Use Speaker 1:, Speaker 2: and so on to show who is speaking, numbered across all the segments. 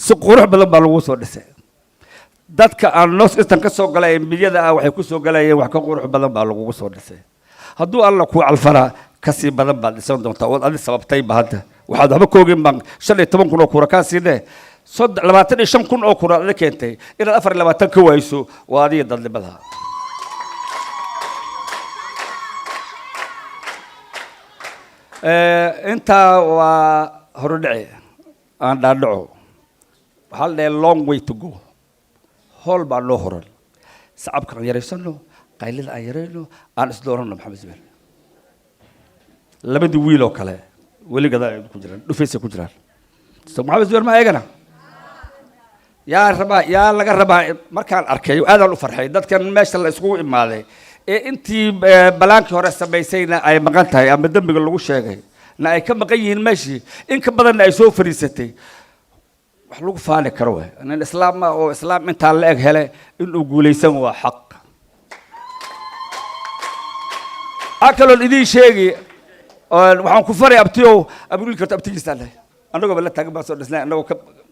Speaker 1: سقورح بدل بالوصو دسه دتك النص استنكسو قلا ميديا waxay ku soo galayeen wax ka qurux badan baa lagu soo dhisay haduu alla ku alfara kasi badan baad dhisan doontaa oo adii sababtay baahada waxaad haba koogin baan 15 kun oo kura ka siinay 25 kun oo kura la keentay inaad 24 ka wayso waa adii dadlibada inta waa horudhici aan dhaadhaco waxaa la long way to go هول بالله هرل صعب كان يرسلنا قايل لنا يرينه أنا إصدارنا محمد زبير لما دوي له كله ولي كذا كجران دفيس كجران محمد زبير ما يجنا يا ربا يا لقى ربا مركان أركيو هذا لو فرحي ده كان ماشي الله يسقو إمالي أنتي بلانك هرس بيسينا أي مقطع أي مدام بيقولوا شيء ناي كم قيين ماشي إنك بدنا يسوي فريستي وحلو فاني كروه أن الإسلام أو إسلام من تعلق هلا إنه جوليسان وحق أكلوا الإدي شيء وحن كفري أبتيو أقول لك أبتي جستله أنا قبل لا تجيب بس الإسلام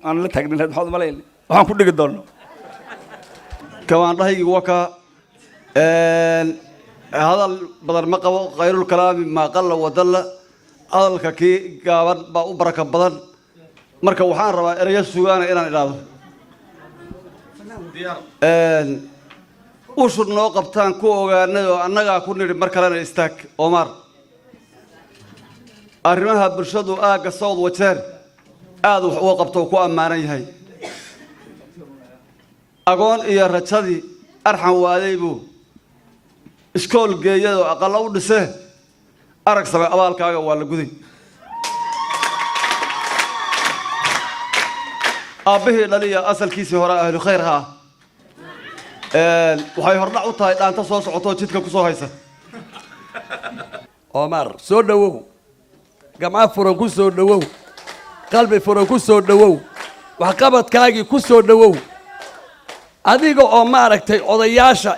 Speaker 1: أنا لا تجيب هذا هذا ملاين وحن كل جدول
Speaker 2: كمان رأي وكا هذا بدر ما قبل غير الكلام ما قل ودل هذا الكي قابل بركة بدر marka waxaan rabaa erayo suugaana inaan ilaado ushur noo qabtaan ku ogaanay oo annaga ku niri mar kalena istaag Omar arrimaha bulshadu aaga South Water aad wax uu qabto ku amaanan yahay agoon iyo rajadii arxan waadaybu iskool geeyado aqal u dhisay arag sabay abaalkaaga waa la guday أبيه لليا أصل كيسي هراء أهل خير ها وهاي هرنا عطها أنت صوص عطوا جدك كسوه هيسا
Speaker 3: عمر سود دوو جماعة فرنكو سود دوو قلبي فرنكو سود دوو وحقبت كاجي كسود دوو أديكو عمر كتي أضياشة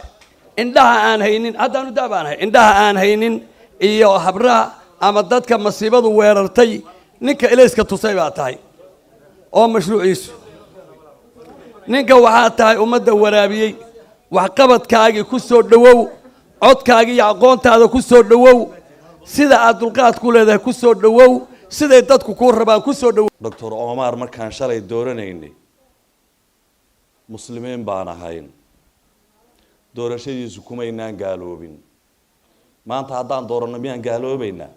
Speaker 3: عندها آن هينين هذا ندابانها عندها آن هينين إياه حبرها أمدتك مصيبة ويرتي نك إليسك تصيباتها oo mashruuciisu ninka waxa tahay umada waraabiyay wax qabadkaagi ku soo dhawow codkaagi iyo aqoontaada ku soo dhawow sida aad dulqaad ku leedahay ku soo dhawow sida dadku ku rabaan ku soo dhawow
Speaker 4: Dr. Omar markaan shalay dooranaynay muslimiin baan ahayn doorashadiisu kuma inaan gaaloobin maanta haddaan dooranno miyaan gaaloobaynaa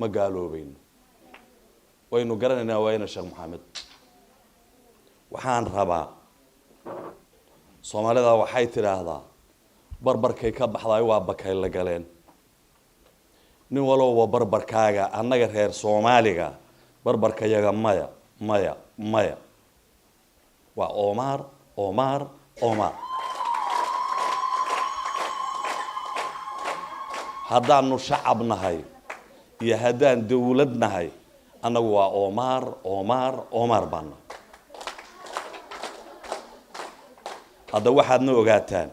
Speaker 4: ma gaaloobayno وينو قرننا وين الشيخ محمد وحان ربا صومالي ذا وحي تراهدا بربر كي كبحضا يوابا كي لقالين نولو وبربر كاغا أنك غير صوماليغا بربر كي يغا مايا مايا مايا وعمر عمر عمر هدان شعبنا هاي يهدان دولدنا هاي أنا هو عمر بنا هذا واحد نوعاتان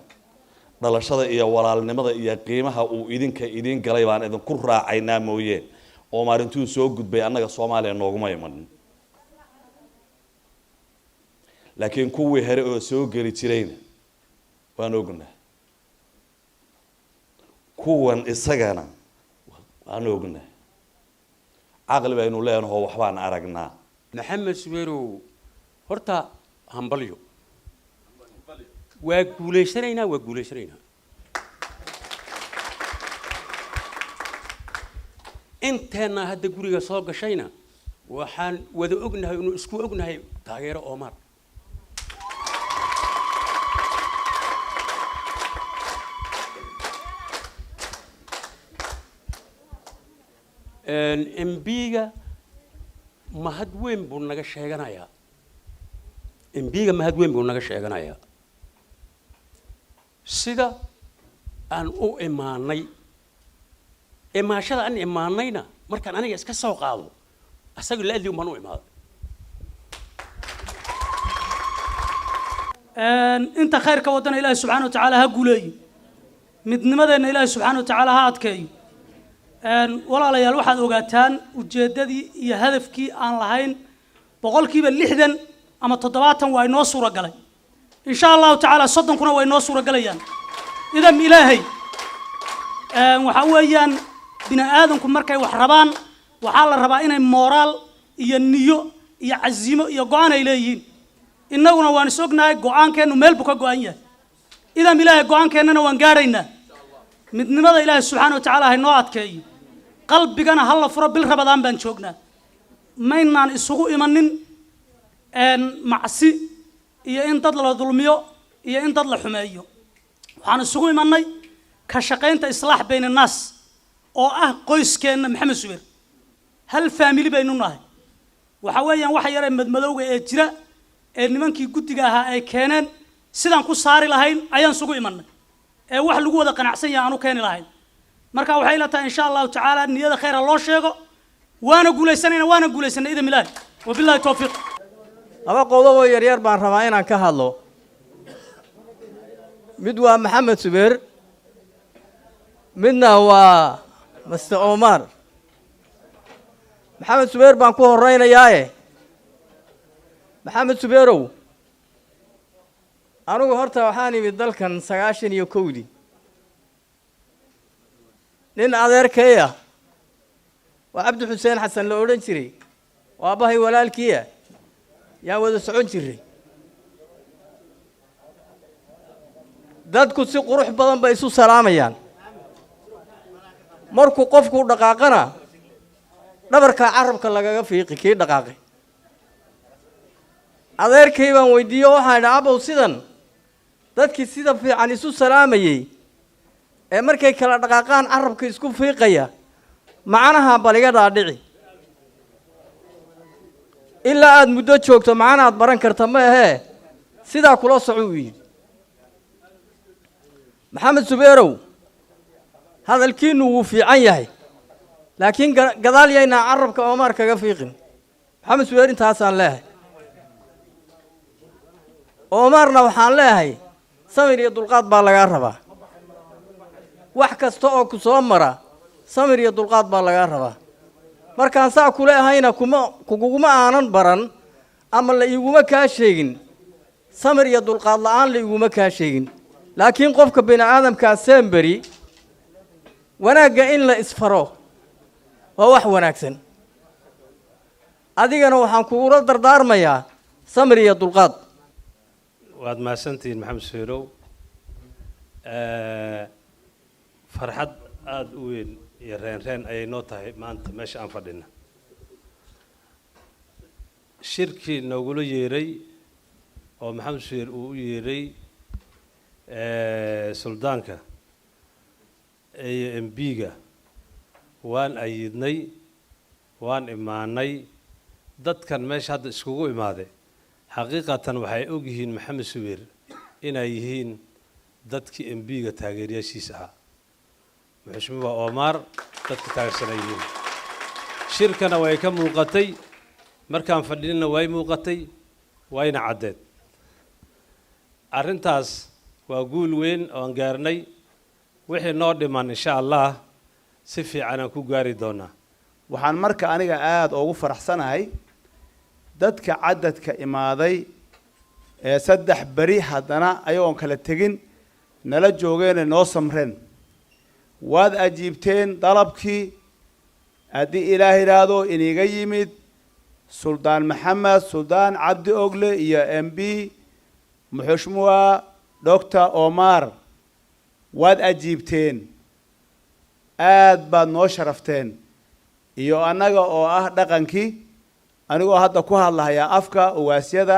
Speaker 4: دلشة إياه ولا النمط إياه قيمها وإذن قريبان إذن كرة عينا مويه عمر أنتو سوق بأنك الصومالي نوعما يمن لكن كوي هرئ سوق ريترين وانوغنا كوان إسجانا وانوغنا عقل بينو لين هو وحبان عرقنا
Speaker 5: محمد سويرو هرتا همبليو وقوليشرينا انتنا هدا غوريغا سو غشينا waxaan wada ognahay inuu isku ognahay taageero Omar MBga mahad weyn buu naga sheeganayaa MBga mahad weyn buu naga sheeganayaa sida aan u imaanay imaashada aan imaanayna markaan aniga iska soo qaado asagu la adii umanu imaado
Speaker 6: inta khayrka wadana Ilaahay subhanahu wa ta'ala ha guuleey midnimadeena Ilaahay subhanahu wa ta'ala ha adkeeyo walaalayaal waxaad ogaataan ujeedadii iyo hadafkii aan lahayn boqolkiiba 60 ama 70 waa inoo suura galay insha Allah taala 30 kuna waa inoo suura galayaan idan ilaahay waxa weeyaan bini aadamku markay wax rabaan waxa la rabaa inay moral iyo niyo iyo azimo iyo go'aan ay leeyihiin innaguna waan isognahay go'aankeenu meel buu ka go'an yahay idan ilaahay go'aankeenana waan gaaraynaa midnimada ilaahay subxaanahu wa ta'aala hay noo adkeeyo qalbigana hal la furo bil rabadaan baan joognaa maynaan isugu imanin macsi iyo in dad la dulmiyo iyo in dad la xumeeyo waxaan isugu imanay ka shaqaynta islaax bayna naas oo ah qoyskeena maxamed subeer hal family baynu nahay waxa weeyaan waxa yar ee madmadowga ee jira ee nimankii guddiga ahaa ay keeneen sidaan ku saari lahayn ayaan isugu imanay ee wax lagu wada qanacsan yahay aanu keeni lahayn marka waxay la tahay insha Allah taala niyada khayr loo sheego waana guuleysanay idin ilaahay wabillahi tawfiiq
Speaker 7: laba qodob oo yar yar baan rabaa inaan ka hadlo mid waa maxamed subeer midna waa Mr. Omar maxamed subeer baan ku horeynayaa maxamed subeerow anigu horta waxaan imid dalkan 91 nin adeerkaya waa Cabdi Xuseen Xasan la oran jiray waa bahay walaalkiya yaa wada socon jiray dadku si qurux badan bay isu salaamayaan markuu qofku dhaqaaqana dhabarka carabka lagaga fiiqi kii dhaqaaqay adeerkay baan weydiiyay waxaan idhaa abow sidan dadkii sida fiican isu salaamayay ee markay kala dhaqaaqaan carabka isku fiiqaya macnaha baliga dhaadhici ilaa aad muddo joogto macnaha aad baran karta ma ahee sidaa kula soco uu yidhi maxamed subeerow hadalkiinu wuu fiican yahay laakiin gadaal yaynaa carabka Omar kaga fiiqin maxamed subeer intaasaan leeyahay Omarna waxaan leeyahay samir iyo dulqaad baa laga rabaa wax kasta oo ku soo mara samir iyo dulqaad baa laga rabaa markaan saa ku leehayna kuguma aanan baran ama la iguma ka sheegin samir iyo dulqaad la'aan la iguma ka sheegin laakiin qofka bini aadamka semberi wanaaga in la isfaro waa wax wanaagsan adigana waxaan kuula dardaarmayaa samir iyo dulqaad
Speaker 8: waad maasantiin maxamed subeerow farxad aad u weyn iyo reen ayay noo tahay maanta meesha aan fadhina shirkii noogula yeeray oo maxamed subeer uu u yeeray suldaanka iyo MB-ga waan ayidnay waan imaanay dadkan meesha hadda iskugu imaaday xaqiiqatan waxay og yihiin maxamed subeer inay yihiin dadkii MB-ga taageerayaashiisa ahaa muxushmuwa Omar dadka taageersanayeen shirkana way ka muuqatay markaan fadhinina way muuqatay wayna cadeed arrintaas waa guul weyn oo aan gaarnay wixii noo dhiman insha Allah si fiican aan ku gaari doonaa
Speaker 9: waxaan marka aniga aad ugu faraxsanahay dadka cadadka imaaday ee 3 bari haddana ayagoon kala tegin nala joogeen noo samreen waad ajiibteen dalabkii haddii ilaahay yiraahdo iniga yimid suldaan maxamed suldaan cabdi ogle iyo MB muxushmuwa Dr. Omar waad ajiibteen aad baad noo sharafteen iyo annaga oo ah dhaqankii anigoo hadda ku hadlahaya afka uwaasyada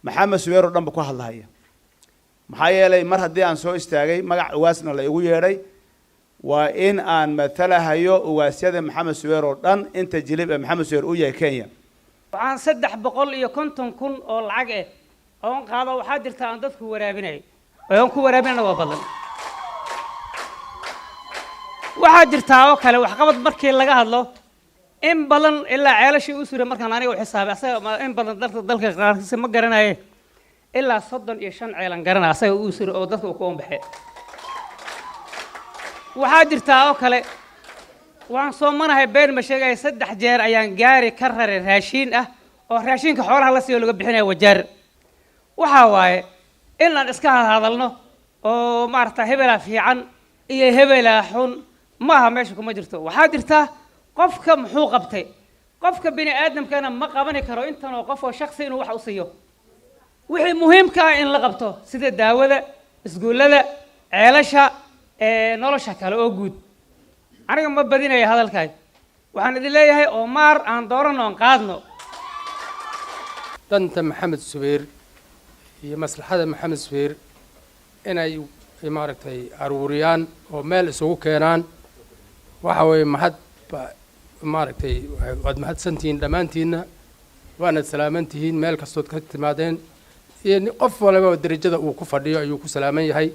Speaker 9: maxamed subeer oo dhanba ku hadlahaya maxaa yeelay mar haddii aan soo istaagay magac uwaasna la igu yeedhay waa in aan matalahayo uwaasyada maxamed subeer oo dhan inta jilib ee maxamed subeer u yahay Kenya
Speaker 10: waxaan 350 kun oo lacag ah oo qaado waxaa jirta aan dadku waraabinay oo ku waraabinayna waa badan waxaa jirta oo kale wax qabad markii laga hadlo in badan ilaa ceelashii u suray markaan aniga u xisaabay asaga in badan dalka qaarkiisa ma garanaye ilaa 35 ceelan garanaa asaga u suray oo dadka ku oombaxay waxaa jirta oo kale waan soo manahay been ma sheegay 3 jeer ayaan gaari ka raray raashin ah oo raashinka xoolaha la siiyo laga bixinaya wajaar waxaa waaye inaan iska hadalno oo maaragta hebelaa fiican iyo hebelaa xun maaha meesha kuma jirto waxaa jirta qofka muxuu qabtay qofka bini aadamkana ma qabani karo intan oo qof oo shakhsi inuu wax u siiyo wixii muhiimka ah in la qabto sida daawada iskuullada ceelasha nolosha kale oo guud aniga ma badinaya hadalkaay waxaan idin leeyahay oo maar aan doorano aan qaadno
Speaker 11: danta maxamed subeer iyo maslaxada maxamed subeer inay maaragtay aruuriyaan oo meel isugu keenaan waxa weeye mahad maaragtay waad mahadsantihiin dhammaantiinna waana salaamantihiin meel kastood ka timaadeen iyo qof walba darajada uu ku fadhiyo ayuu ku salaaman yahay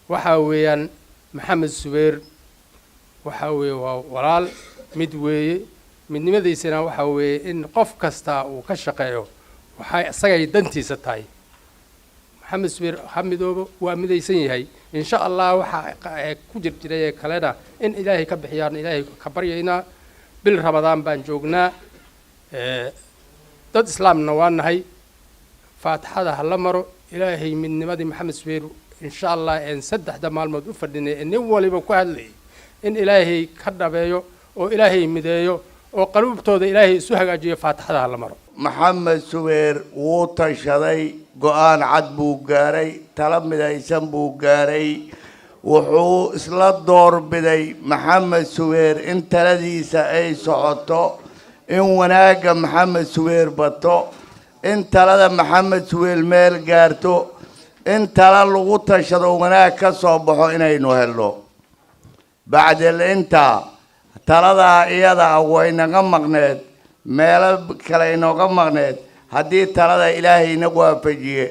Speaker 11: waxa weeyaan maxamed subeer waxa weeye waa walaal mid weeye midnimadiisana waxa weeye in qof kasta uu ka shaqeeyo waxay isagay dantiisa tahay maxamed subeer hamidoobo waa midaysan yahay insha allah waxa ku jirjiray kalena in ilaahay ka bixiyaan ilaahay ka baryaynaa bil ramadaan baan joognaa dad islaamna waa nahay faatixada ha la maro ilaahay midnimadii maxamed subeer insha allah een saddexda maalmood u fadhinay nin waliba ku hadlayay in ilaahay ka dhabeeyo oo ilaahay mideeyo oo qalbtooda ilaahay isu hagaajiyo faatixada ha la maro
Speaker 12: maxamed subeer wuu tashaday go'aan cad buu gaaray tala midaysan buu gaaray wuxuu isla doorbiday maxamed subeer in taladiisa ay socoto in wanaagga maxamed subeer bato in talada maxamed subeer meel gaarto in tala lagu tashado wanaag ka soo baxo inaynu helno bacdel intaa taladaa iyada way naga maqneed meelo kale inooga maqneed haddii talada ilaahay inagu waafajiye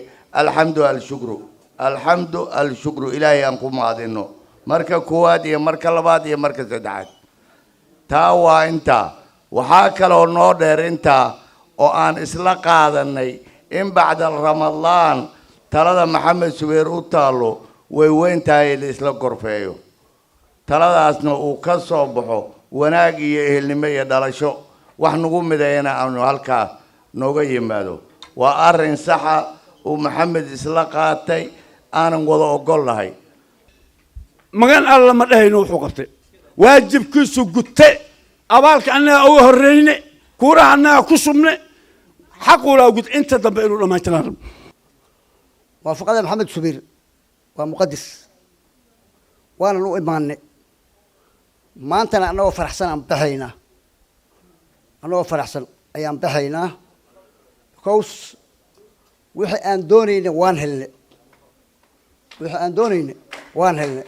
Speaker 12: alxamdu alshukru ilaahay aan ku mahadino marka koowaad iyo marka labaad iyo marka saddexaad taa waa intaa waxaa kaloo noo dheer intaa oo aan isla qaadanay in bacda ramadaan talada maxamed subeer u taallo way weyn tahay la isla gorfeeyo taladaasna uu ka soo baxo wanaag iyo ehelnimo iyo dhalasho wax nagu mideeyana aanu halkaa nooga yimaado waa arrin saxa uu maxamed isla qaatay aanan wada ogol nahay
Speaker 1: magan alla ma dhahayno wuxuu qabtay waajibkiisu gute abaalka annaga uga horreyne kuuraha annaga ku subne xaqulaa gud inta dambe inuu dhammaystiraan
Speaker 13: waafaqada maxamed subeer waa muqadis waanan u imaanay maantana annagoo faraxsan aan baxaynaa annagoo faraxsan ayaan baxaynaa because wixii aan doonayna waan helnay